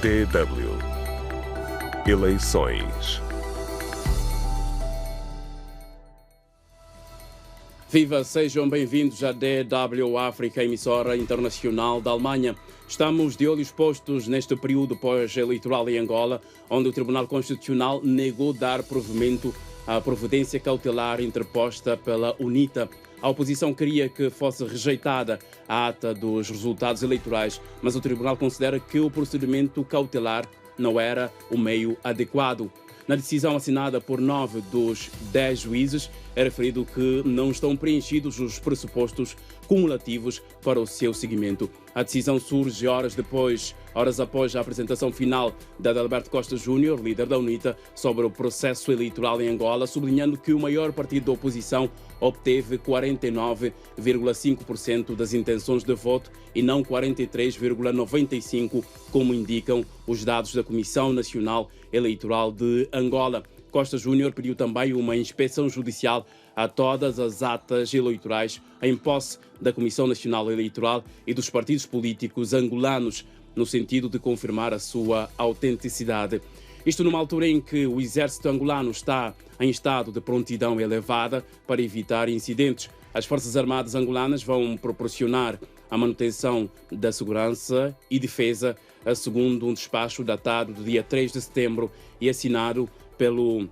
DW Eleições. Viva, sejam bem-vindos à DW África, emissora internacional da Alemanha. Estamos de olhos postos neste período pós-eleitoral em Angola, onde o Tribunal Constitucional negou dar provimento à providência cautelar interposta pela UNITA. A oposição queria que fosse rejeitada a ata dos resultados eleitorais, mas o Tribunal considera que o procedimento cautelar não era o meio adequado. Na decisão assinada por 9 dos 10 juízes, é referido que não estão preenchidos os pressupostos cumulativos para o seu seguimento. A decisão surge horas após a apresentação final de Adalberto Costa Júnior, líder da UNITA, sobre o processo eleitoral em Angola, sublinhando que o maior partido da oposição obteve 49,5% das intenções de voto e não 43,95%, como indicam os dados da Comissão Nacional Eleitoral de Angola. Costa Júnior pediu também uma inspeção judicial a todas as atas eleitorais em posse da Comissão Nacional Eleitoral e dos partidos políticos angolanos, no sentido de confirmar a sua autenticidade. Isto numa altura em que o exército angolano está em estado de prontidão elevada para evitar incidentes. As Forças Armadas angolanas vão proporcionar a manutenção da segurança e defesa, segundo um despacho datado do dia 3 de setembro e assinado pelo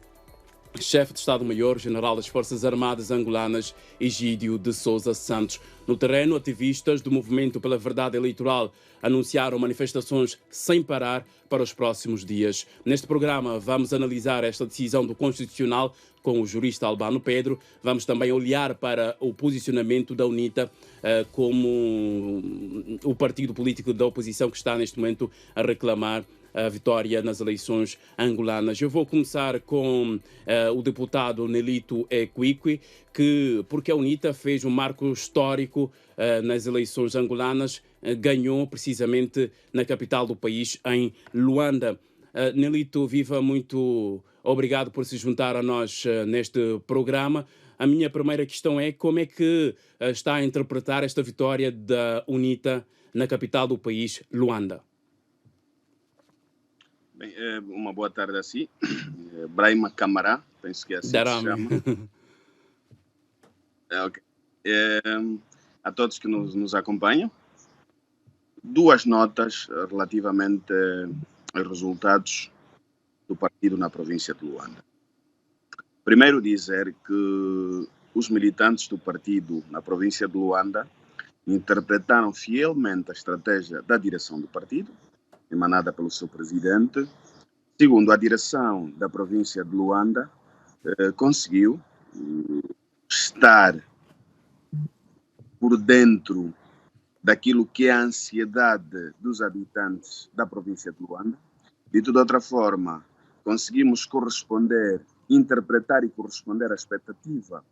chefe de Estado-Maior, general das Forças Armadas angolanas, Egídio de Sousa Santos. No terreno, ativistas do Movimento pela Verdade Eleitoral anunciaram manifestações sem parar para os próximos dias. Neste programa vamos analisar esta decisão do Constitucional com o jurista Albano Pedro. Vamos também olhar para o posicionamento da UNITA como o partido político da oposição que está neste momento a reclamar a vitória nas eleições angolanas. Eu vou começar com o deputado Nelito Equiqui, porque a UNITA fez um marco histórico nas eleições angolanas, ganhou precisamente na capital do país, em Luanda. Nelito, viva, muito obrigado por se juntar a nós neste programa. A minha primeira questão é como é que está a interpretar esta vitória da UNITA na capital do país, Luanda? Bem, uma boa tarde a si. Brahima Camará, penso que é assim que se chama. Okay. A todos que nos acompanham, duas notas relativamente aos resultados do partido na província de Luanda. Primeiro, dizer que os militantes do partido na província de Luanda interpretaram fielmente a estratégia da direção do partido, emanada pelo seu presidente. Segundo, a direção da província de Luanda conseguiu estar por dentro daquilo que é a ansiedade dos habitantes da província de Luanda. Dito de outra forma, conseguimos interpretar e corresponder à expectativa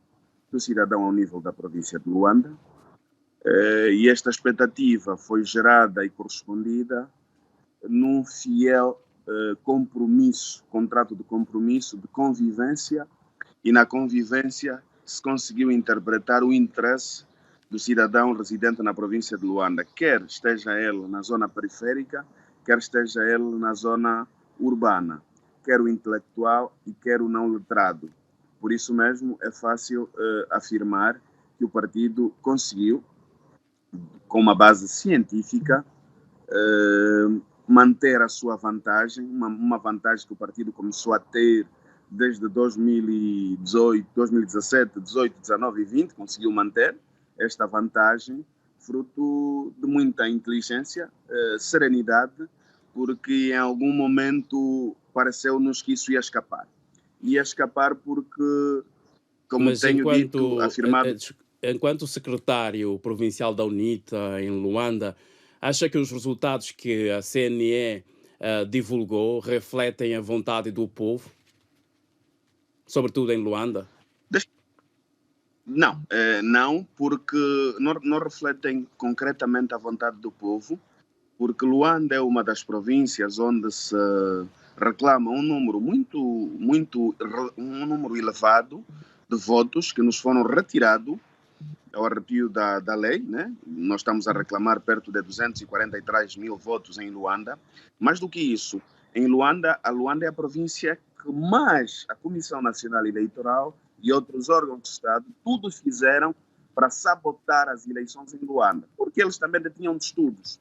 do cidadão ao nível da província de Luanda. E esta expectativa foi gerada e correspondida num fiel contrato de compromisso, de convivência, e na convivência se conseguiu interpretar o interesse do cidadão residente na província de Luanda, quer esteja ele na zona periférica, quer esteja ele na zona urbana, quer o intelectual e quer o não letrado. Por isso mesmo é fácil afirmar que o partido conseguiu, com uma base científica, manter a sua vantagem, uma vantagem que o partido começou a ter desde 2018, 2017, 18, 19 e 20, conseguiu manter esta vantagem, fruto de muita inteligência, serenidade, porque em algum momento pareceu-nos que isso ia escapar. Ia escapar porque, como Mas tenho dito, afirmado... Enquanto secretário provincial da UNITA em Luanda, acha que os resultados que a CNE divulgou refletem a vontade do povo, sobretudo em Luanda? Não, porque não refletem concretamente a vontade do povo, porque Luanda é uma das províncias onde se reclama um número um número elevado de votos que nos foram retirados ao arrepio da lei, né? Nós estamos a reclamar perto de 243 mil votos em Luanda. Mais do que isso, em Luanda, a Luanda é a província que mais a Comissão Nacional Eleitoral e outros órgãos de Estado tudo fizeram para sabotar as eleições em Luanda, porque eles também detinham estudos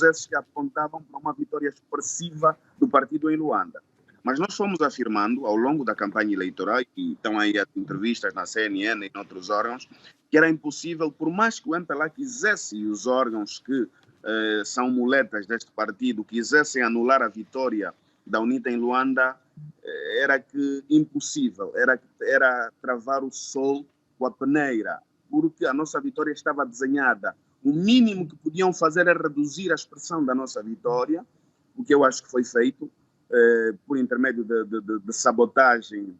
esses que apontavam para uma vitória expressiva do partido em Luanda. Mas nós fomos afirmando ao longo da campanha eleitoral, e estão aí as entrevistas na CNN e em outros órgãos, que era impossível, por mais que o MPLA quisesse, e os órgãos que são muletas deste partido, quisessem anular a vitória da UNITA em Luanda, era que impossível, era travar o sol com a peneira, porque a nossa vitória estava desenhada. O mínimo que podiam fazer é reduzir a expressão da nossa vitória, o que eu acho que foi feito, por intermédio de sabotagem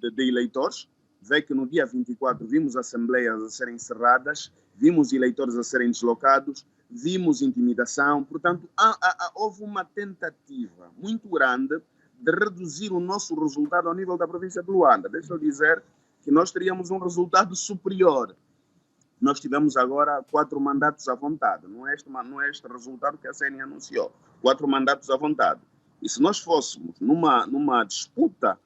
de eleitores. Vê que no dia 24 vimos assembleias a serem encerradas, vimos eleitores a serem deslocados, vimos intimidação. Portanto, houve uma tentativa muito grande de reduzir o nosso resultado ao nível da província de Luanda. Deixa eu dizer que nós teríamos um resultado superior. Nós tivemos agora 4 mandatos à vontade. Não é este resultado que a CN anunciou. 4 mandatos à vontade. E se nós fôssemos numa disputa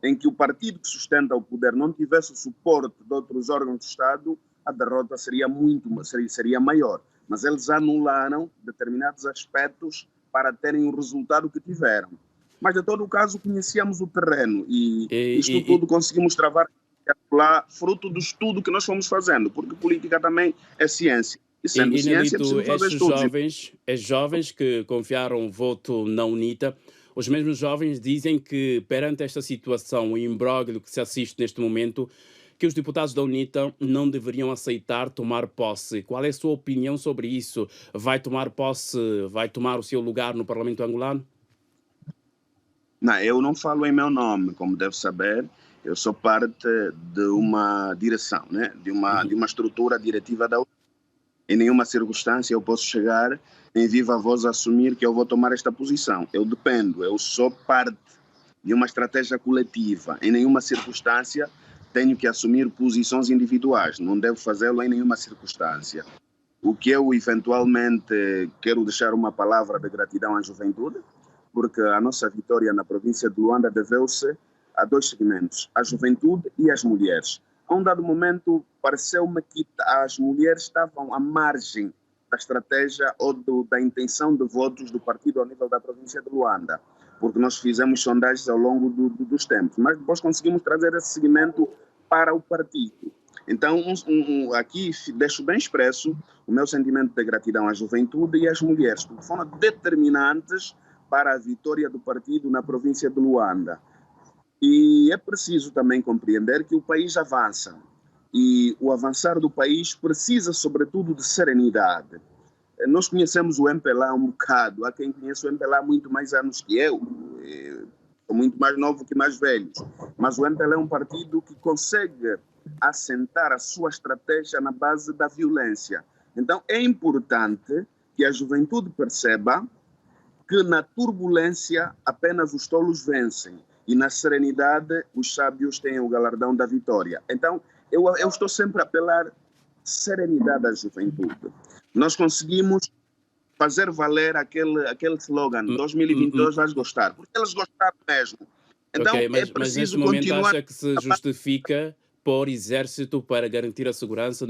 em que o partido que sustenta o poder não tivesse o suporte de outros órgãos do Estado, a derrota seria maior. Mas eles anularam determinados aspectos para terem o resultado que tiveram. Mas, de todo caso, conhecíamos o terreno e isto tudo conseguimos travar lá, fruto do estudo que nós fomos fazendo, porque política também é ciência. E sendo ciência, Nelito, preciso fazer estudos. estes jovens que confiaram o voto na UNITA, os mesmos jovens dizem que, perante esta situação, o imbróglio que se assiste neste momento, que os deputados da UNITA não deveriam aceitar tomar posse. Qual é a sua opinião sobre isso? Vai tomar posse, vai tomar o seu lugar no Parlamento angolano? Não, eu não falo em meu nome, como deve saber. Eu sou parte de uma direção, né? de uma estrutura diretiva da UNITA. Em nenhuma circunstância eu posso chegar em viva voz a assumir que eu vou tomar esta posição. Eu dependo, eu sou parte de uma estratégia coletiva. Em nenhuma circunstância tenho que assumir posições individuais. Não devo fazê-lo em nenhuma circunstância. O que eu eventualmente quero deixar uma palavra de gratidão à juventude, porque a nossa vitória na província de Luanda deveu-se a 2 segmentos, a juventude e as mulheres. A um dado momento, pareceu-me que as mulheres estavam à margem da estratégia ou da intenção de votos do partido ao nível da província de Luanda, porque nós fizemos sondagens ao longo dos tempos, mas depois conseguimos trazer esse segmento para o partido. Então, aqui deixo bem expresso o meu sentimento de gratidão à juventude e às mulheres, que foram determinantes para a vitória do partido na província de Luanda. E é preciso também compreender que o país avança. E o avançar do país precisa, sobretudo, de serenidade. Nós conhecemos o MPLA um bocado. Há quem conhece o MPLA há muito mais anos que eu. Sou muito mais novo que mais velhos. Mas o MPLA é um partido que consegue assentar a sua estratégia na base da violência. Então, é importante que a juventude perceba que na turbulência apenas os tolos vencem. E na serenidade, os sábios têm o galardão da vitória. Então, eu estou sempre a apelar serenidade à juventude. Nós conseguimos fazer valer aquele slogan, 2022 vais gostar, porque eles gostaram mesmo. Então, mas neste momento acha que se justifica pôr exército para garantir a segurança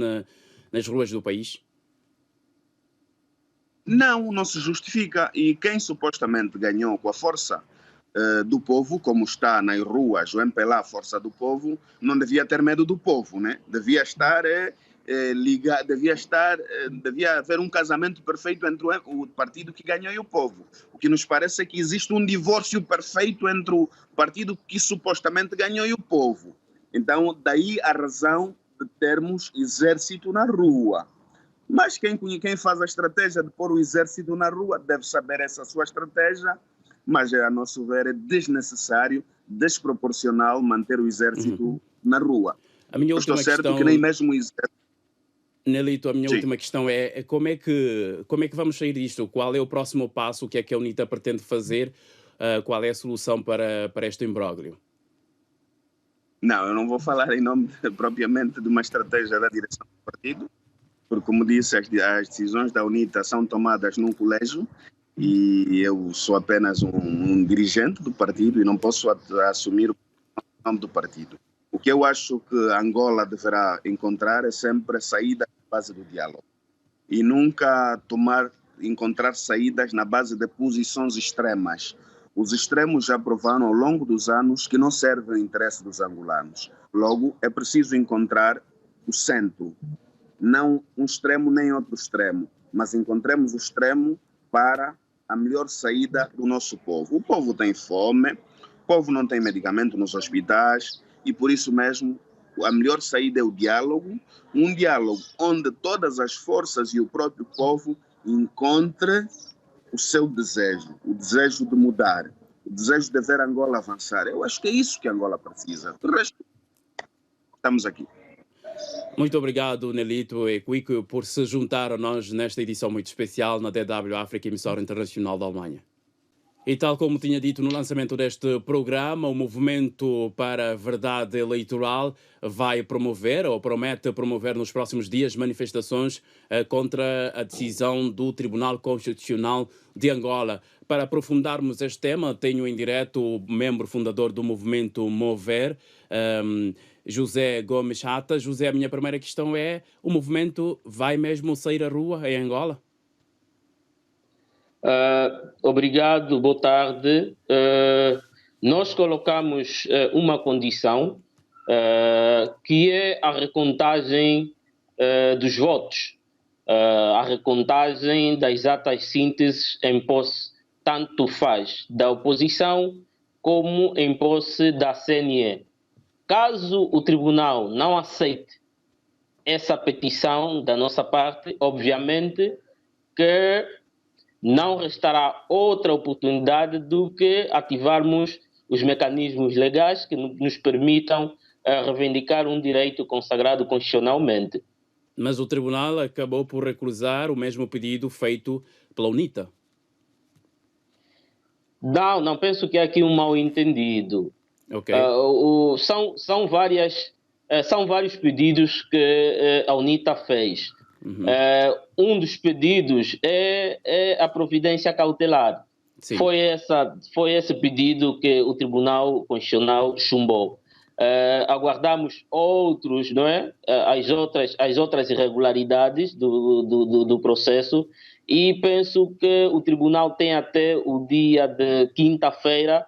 nas ruas do país? Não se justifica. E quem supostamente ganhou com a força do povo, como está nas ruas, o MPLA, a força do povo, não devia ter medo do povo, né? Devia estar ligado, devia haver um casamento perfeito entre o partido que ganhou e o povo. O que nos parece é que existe um divórcio perfeito entre o partido que supostamente ganhou e o povo. Então, daí a razão de termos exército na rua. Mas quem faz a estratégia de pôr o exército na rua deve saber essa sua estratégia, mas a nosso ver é desnecessário, desproporcional manter o exército na rua. A minha última Estou certo questão, que nem mesmo o exército... Nelito, a minha Sim. última questão é como é que vamos sair disto? Qual é o próximo passo? O que é que a UNITA pretende fazer? Qual é a solução para este imbróglio? Não, eu não vou falar em nome propriamente de uma estratégia da direção do partido, porque, como disse, as decisões da UNITA são tomadas num colégio e eu sou apenas um dirigente do partido e não posso assumir o nome do partido. O que eu acho que Angola deverá encontrar é sempre a saída na base do diálogo e nunca encontrar saídas na base de posições extremas. Os extremos já provaram ao longo dos anos que não servem ao interesse dos angolanos. Logo, é preciso encontrar o centro, não um extremo nem outro extremo, mas encontremos o extremo para a melhor saída do nosso povo. O povo tem fome, o povo não tem medicamento nos hospitais e por isso mesmo a melhor saída é o diálogo, um diálogo onde todas as forças e o próprio povo encontrem o seu desejo, o desejo de mudar, o desejo de ver Angola avançar. Eu acho que é isso que Angola precisa. Do resto, estamos aqui. Muito obrigado, Nelito e Quico, por se juntar a nós nesta edição muito especial na DW África, emissora internacional da Alemanha. E tal como tinha dito no lançamento deste programa, o Movimento para a Verdade Eleitoral vai promover, ou promete promover nos próximos dias, manifestações contra a decisão do Tribunal Constitucional de Angola. Para aprofundarmos este tema, tenho em direto o membro fundador do movimento Mover, José Gomes Chata. José, a minha primeira questão é: o movimento vai mesmo sair à rua em Angola? Obrigado, boa tarde. Nós colocamos uma condição que é a recontagem dos votos, a recontagem das exatas sínteses em posse, tanto faz da oposição como em posse da CNE. Caso o tribunal não aceite essa petição da nossa parte, obviamente que não restará outra oportunidade do que ativarmos os mecanismos legais que nos permitam reivindicar um direito consagrado constitucionalmente. Mas o tribunal acabou por recusar o mesmo pedido feito pela UNITA. Não penso que há aqui um mal-entendido. Okay. São vários pedidos que a UNITA fez. Uhum. Um dos pedidos é a providência cautelar. Sim. Foi esse pedido que o Tribunal Constitucional chumbou. Aguardamos outros, não é? As outras irregularidades do processo e penso que o Tribunal tem até o dia de quinta-feira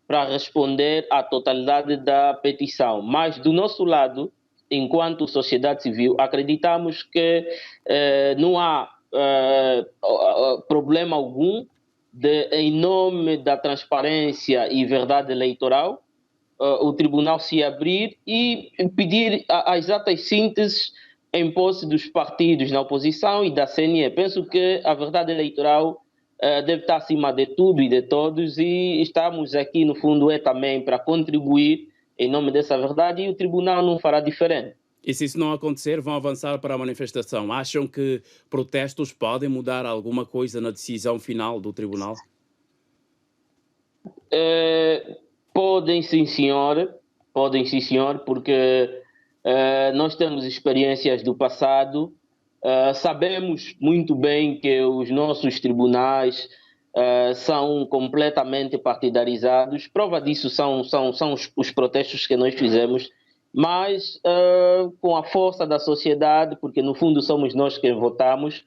para responder à totalidade da petição. Mas, do nosso lado, enquanto sociedade civil, acreditamos que não há problema algum em nome da transparência e verdade eleitoral, o tribunal se abrir e pedir as exatas sínteses em posse dos partidos na oposição e da CNE. Penso que a verdade eleitoral deve estar acima de tudo e de todos e estamos aqui, no fundo, também para contribuir em nome dessa verdade e o tribunal não fará diferente. E se isso não acontecer, vão avançar para a manifestação. Acham que protestos podem mudar alguma coisa na decisão final do tribunal? Podem sim, senhor, porque nós temos experiências do passado, sabemos muito bem que os nossos tribunais são completamente partidarizados. Prova disso são os protestos que nós fizemos, mas com a força da sociedade, porque no fundo somos nós que votamos,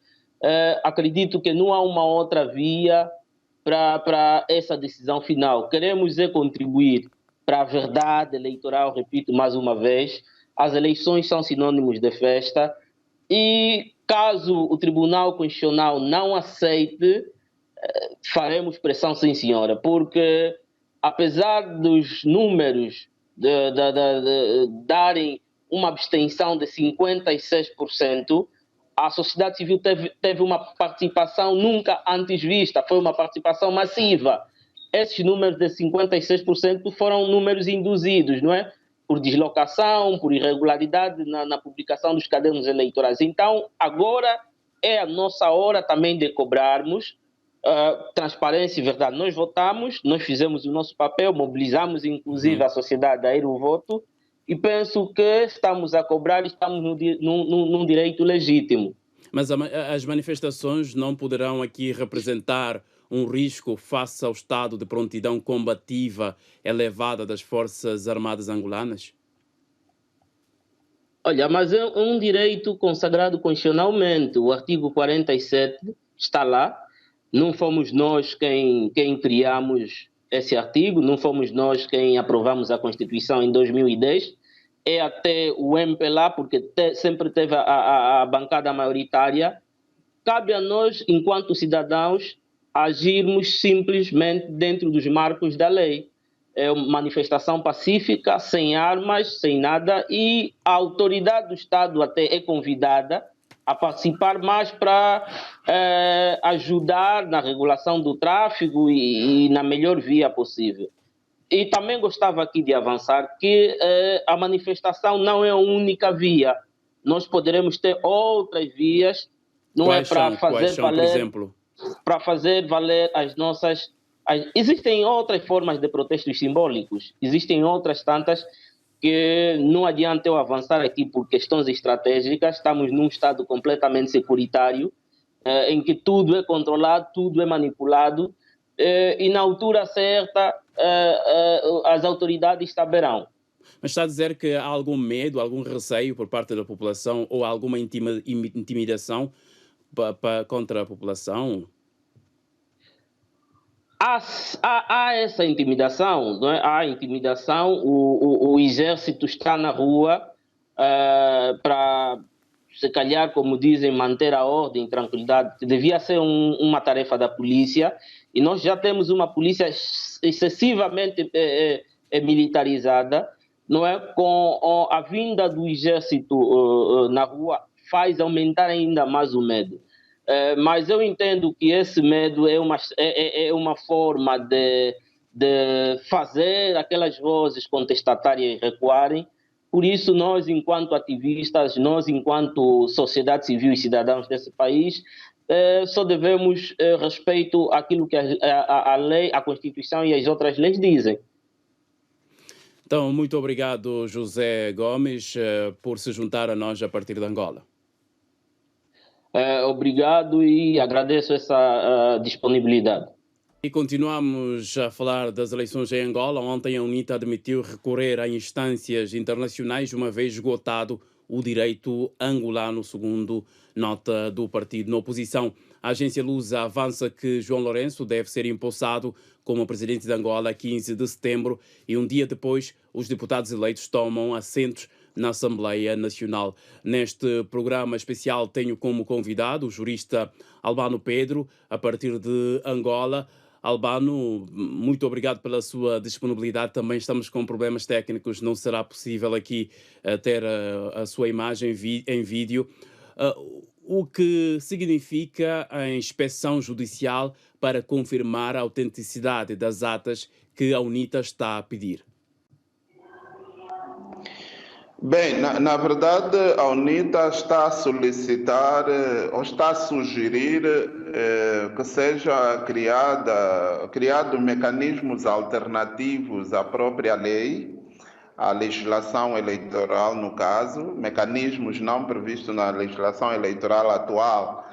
acredito que não há uma outra via para essa decisão final. Queremos contribuir para a verdade eleitoral, repito mais uma vez. As eleições são sinônimos de festa e caso o Tribunal Constitucional não aceite, faremos pressão, sim senhora, porque apesar dos números de darem uma abstenção de 56%, a sociedade civil teve uma participação nunca antes vista, foi uma participação massiva. Esses números de 56% foram números induzidos, não é? Por deslocação, por irregularidade na publicação dos cadernos eleitorais. Então, agora é a nossa hora também de cobrarmos transparência e verdade. Nós votamos, nós fizemos o nosso papel, mobilizamos inclusive a sociedade a ir ao voto e penso que estamos a cobrar e estamos num direito legítimo. Mas as manifestações não poderão aqui representar um risco face ao estado de prontidão combativa elevada das Forças Armadas angolanas? Olha, mas é um direito consagrado constitucionalmente. O artigo 47 está lá. Não fomos nós quem criamos esse artigo, não fomos nós quem aprovamos a Constituição em 2010. É até o MPLA, porque sempre teve a bancada maioritária. Cabe a nós, enquanto cidadãos, agirmos simplesmente dentro dos marcos da lei. É uma manifestação pacífica, sem armas, sem nada, e a autoridade do Estado até é convidada a participar mais para ajudar na regulação do tráfego e na melhor via possível. E também gostava aqui de avançar que a manifestação não é a única via. Nós poderemos ter outras vias, não é para fazer valer, por exemplo, para fazer valer as nossas. Existem outras formas de protestos simbólicos, existem outras tantas que não adianta eu avançar aqui por questões estratégicas. Estamos num estado completamente securitário, em que tudo é controlado, tudo é manipulado, e na altura certa as autoridades saberão. Mas está a dizer que há algum medo, algum receio por parte da população ou alguma intimidação contra a população? Há essa intimidação, não é? Há intimidação, o exército está na rua para, se calhar, como dizem, manter a ordem, tranquilidade. Devia ser uma tarefa da polícia, e nós já temos uma polícia excessivamente militarizada, não é? Com a vinda do exército na rua, faz aumentar ainda mais o medo. Mas eu entendo que esse medo é uma forma de fazer aquelas vozes contestatárias recuarem. Por isso, nós, enquanto ativistas, nós, enquanto sociedade civil e cidadãos desse país, só devemos respeito àquilo que a lei, a Constituição e as outras leis dizem. Então, muito obrigado, José Gomes, por se juntar a nós a partir de Angola. Obrigado e agradeço essa disponibilidade. E continuamos a falar das eleições em Angola. Ontem a UNITA admitiu recorrer a instâncias internacionais, uma vez esgotado o direito angolano, segundo nota do partido na oposição. A agência Lusa avança que João Lourenço deve ser empossado como presidente de Angola a 15 de setembro e um dia depois os deputados eleitos tomam assentos na Assembleia Nacional. Neste programa especial tenho como convidado o jurista Albano Pedro, a partir de Angola. Albano, muito obrigado pela sua disponibilidade. Também estamos com problemas técnicos, não será possível aqui ter a sua imagem em vídeo. O que significa a inspeção judicial para confirmar a autenticidade das atas que a UNITA está a pedir? Bem, na verdade, a UNITA está a solicitar ou está a sugerir que seja criado mecanismos alternativos à própria lei, à legislação eleitoral, no caso, mecanismos não previstos na legislação eleitoral atual,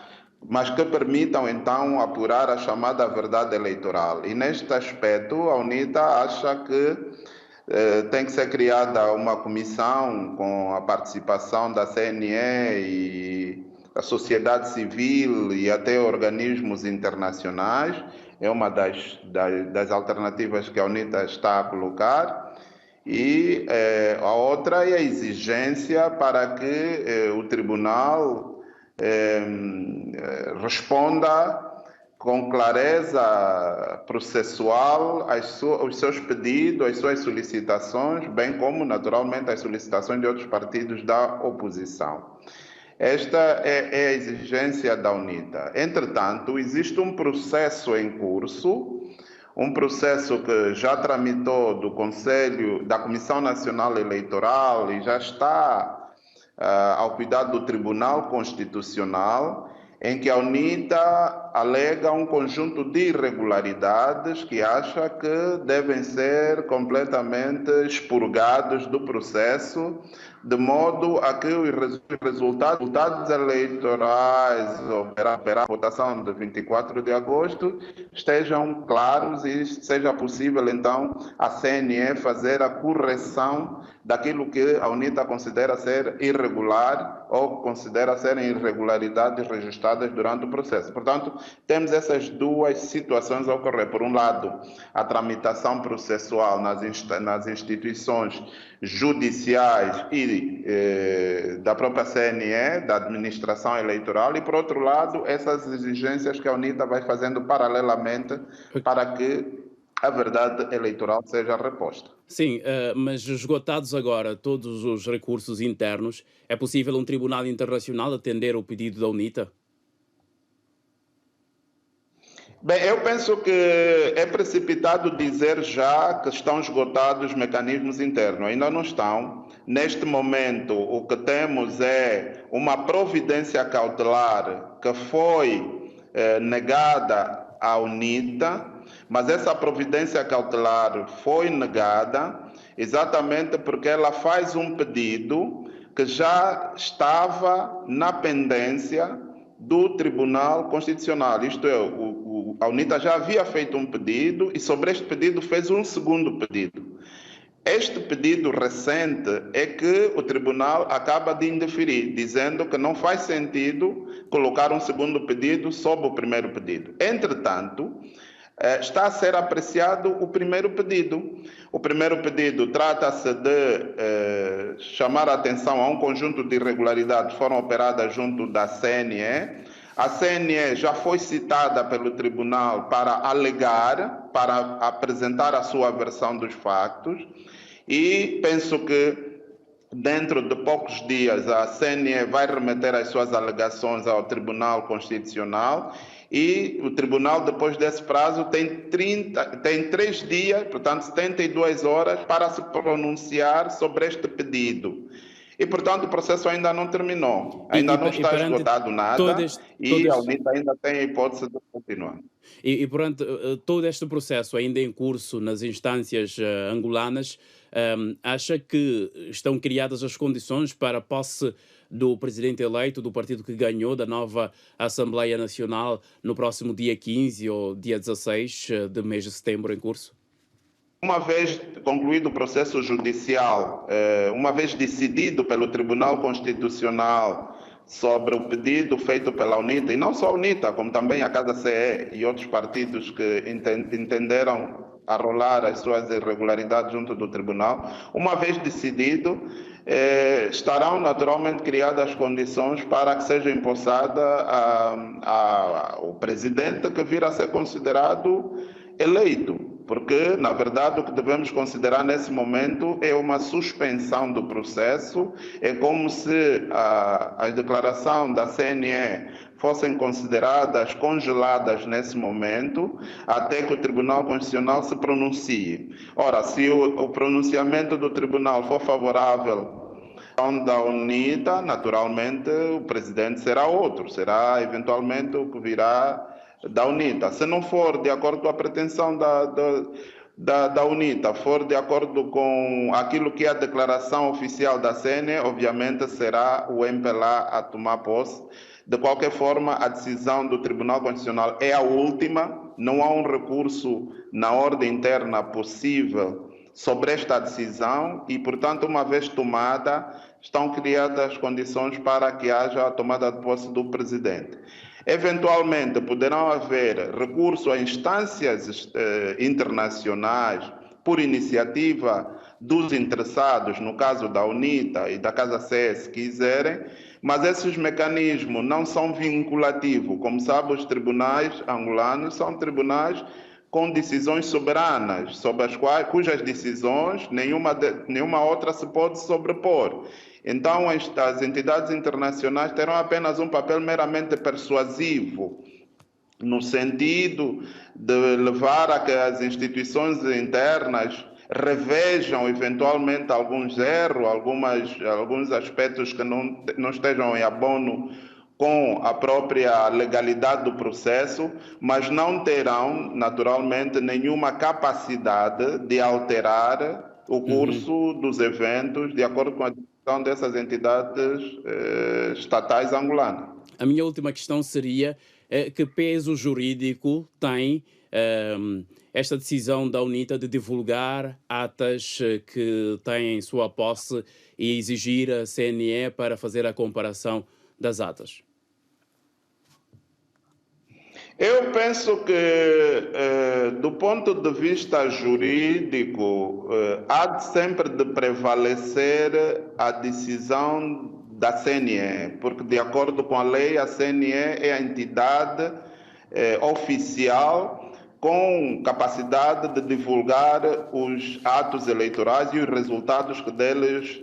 mas que permitam, então, apurar a chamada verdade eleitoral. E, neste aspecto, a UNITA acha que tem que ser criada uma comissão com a participação da CNE e da sociedade civil e até organismos internacionais. É uma das alternativas que a UNITA está a colocar. E a outra é a exigência para que o tribunal responda com clareza processual aos seus pedidos, às suas solicitações, bem como, naturalmente, as solicitações de outros partidos da oposição. Esta é a exigência da UNITA. Entretanto, existe um processo em curso, um processo que já tramitou do Conselho, da Comissão Nacional Eleitoral e já está ao cuidado do Tribunal Constitucional, em que a UNITA alega um conjunto de irregularidades que acha que devem ser completamente expurgados do processo, de modo a que os resultados eleitorais para a votação de 24 de agosto estejam claros e seja possível, então, a CNE fazer a correção daquilo que a UNITA considera ser irregular ou considera serem irregularidades registradas durante o processo. Portanto, temos essas duas situações a ocorrer. Por um lado, a tramitação processual nas instituições judiciais e da própria CNE, da administração eleitoral, e, por outro lado, essas exigências que a UNITA vai fazendo paralelamente para que a verdade eleitoral seja reposta. Sim, mas esgotados agora todos os recursos internos, é possível um tribunal internacional atender o pedido da UNITA? Bem, eu penso que é precipitado dizer já que estão esgotados os mecanismos internos. Ainda não estão. Neste momento, o que temos é uma providência cautelar que foi negada à UNITA, mas essa providência cautelar foi negada exatamente porque ela faz um pedido que já estava na pendência do Tribunal Constitucional. Isto é, a UNITA já havia feito um pedido e sobre este pedido fez um segundo pedido. Este pedido recente é que o Tribunal acaba de indeferir, dizendo que não faz sentido colocar um segundo pedido sobre o primeiro pedido. Entretanto, está a ser apreciado o primeiro pedido. O primeiro pedido trata-se de chamar a atenção a um conjunto de irregularidades que foram operadas junto da CNE. A CNE já foi citada pelo tribunal para alegar, para apresentar a sua versão dos factos, e penso que dentro de poucos dias a CNE vai remeter as suas alegações ao Tribunal Constitucional e o tribunal, depois desse prazo, tem 3 dias, portanto 72 horas, para se pronunciar sobre este pedido. E, portanto, o processo ainda não terminou, ainda não está esgotado nada e a UNITA ainda tem a hipótese de continuar. E perante todo este processo ainda em curso nas instâncias angolanas, acha que estão criadas as condições para a posse do presidente eleito, do partido que ganhou, da nova Assembleia Nacional, no próximo dia 15 ou dia 16 de mês de setembro em curso? Uma vez concluído o processo judicial, uma vez decidido pelo Tribunal Constitucional sobre o pedido feito pela UNITA, e não só a UNITA, como também a Casa CE e outros partidos que entenderam arrolar as suas irregularidades junto do Tribunal, uma vez decidido, estarão naturalmente criadas as condições para que seja empossada o presidente que vir a ser considerado eleito. Porque, na verdade, o que devemos considerar nesse momento é uma suspensão do processo. É como se a declaração da CNE fossem consideradas congeladas nesse momento, até que o Tribunal Constitucional se pronuncie. Ora, se o pronunciamento do Tribunal for favorável da UNITA, naturalmente o presidente será outro, será eventualmente o que virá da UNITA. Se não for de acordo com a pretensão da UNITA, for de acordo com aquilo que é a declaração oficial da CNE, obviamente será o MPLA a tomar posse. De qualquer forma, a decisão do Tribunal Constitucional é a última, não há um recurso na ordem interna possível sobre esta decisão e, portanto, uma vez tomada, estão criadas as condições para que haja a tomada de posse do presidente. Eventualmente, poderão haver recurso a instâncias internacionais por iniciativa dos interessados, no caso da UNITA e da Casa CE, se quiserem, mas esses mecanismos não são vinculativos. Como sabe, os tribunais angolanos são tribunais com decisões soberanas, sobre cujas decisões nenhuma outra se pode sobrepor. Então, as entidades internacionais terão apenas um papel meramente persuasivo, no sentido de levar a que as instituições internas revejam eventualmente alguns erros, alguns aspectos que não estejam em abono com a própria legalidade do processo, mas não terão, naturalmente, nenhuma capacidade de alterar o curso dos eventos de acordo com a decisão dessas entidades estatais angolanas. A minha última questão seria que peso jurídico tem esta decisão da UNITA de divulgar atas que têm em sua posse e exigir a CNE para fazer a comparação das atas? Eu penso que, do ponto de vista jurídico, há sempre de prevalecer a decisão da CNE, porque, de acordo com a lei, a CNE é a entidade oficial com capacidade de divulgar os atos eleitorais e os resultados que deles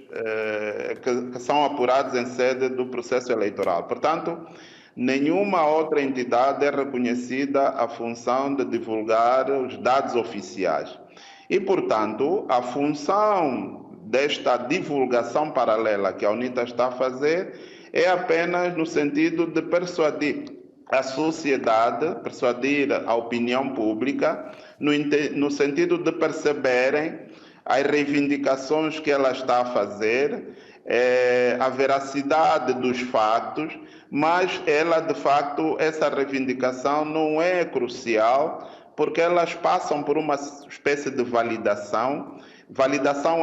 que são apurados em sede do processo eleitoral. Portanto, nenhuma outra entidade é reconhecida a função de divulgar os dados oficiais. E, portanto, a função desta divulgação paralela que a UNITA está a fazer é apenas no sentido de persuadir a sociedade, persuadir a opinião pública, no sentido de perceberem as reivindicações que ela está a fazer, a veracidade dos fatos, mas ela, de facto, essa reivindicação não é crucial, porque elas passam por uma espécie de validação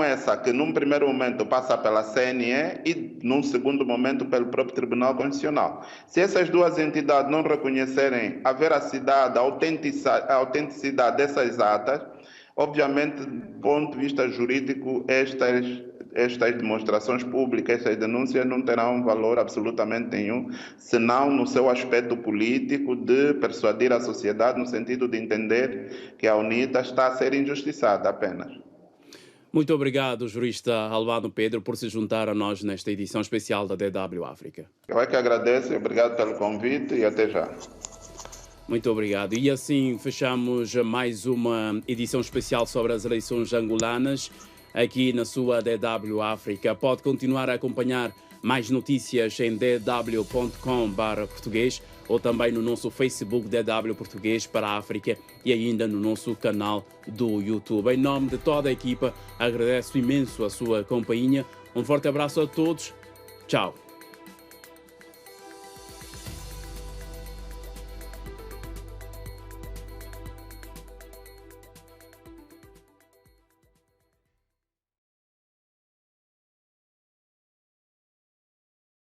essa que num primeiro momento passa pela CNE e num segundo momento pelo próprio Tribunal Constitucional. Se essas duas entidades não reconhecerem a veracidade, a autenticidade dessas atas, obviamente, do ponto de vista jurídico, estas demonstrações públicas, essas denúncias não terão valor absolutamente nenhum, senão no seu aspecto político de persuadir a sociedade no sentido de entender que a UNITA está a ser injustiçada apenas. Muito obrigado, jurista Albano Pedro, por se juntar a nós nesta edição especial da DW África. Eu é que agradeço, obrigado pelo convite e até já. Muito obrigado. E assim fechamos mais uma edição especial sobre as eleições angolanas aqui na sua DW África. Pode continuar a acompanhar mais notícias em dw.com/português ou também no nosso Facebook DW Português para a África e ainda no nosso canal do YouTube. Em nome de toda a equipa, agradeço imenso a sua companhia. Um forte abraço a todos. Tchau.